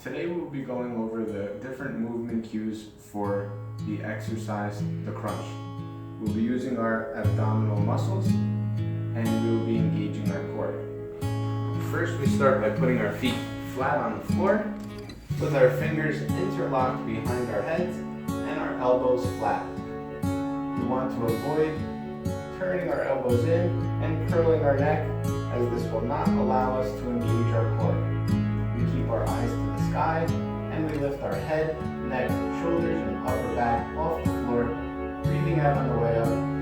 Today we'll be going over the different movement cues for the exercise, the crunch. We'll be using our abdominal muscles and we will be engaging our core. First we start by putting our feet flat on the floor with our fingers interlocked behind our heads and our elbows flat. We want to avoid turning our elbows in and curling our neck, as this will not allow us to engage our core. We keep our eyes to the sky and we lift our head, neck, shoulders, and upper back off the floor, breathing out on the way up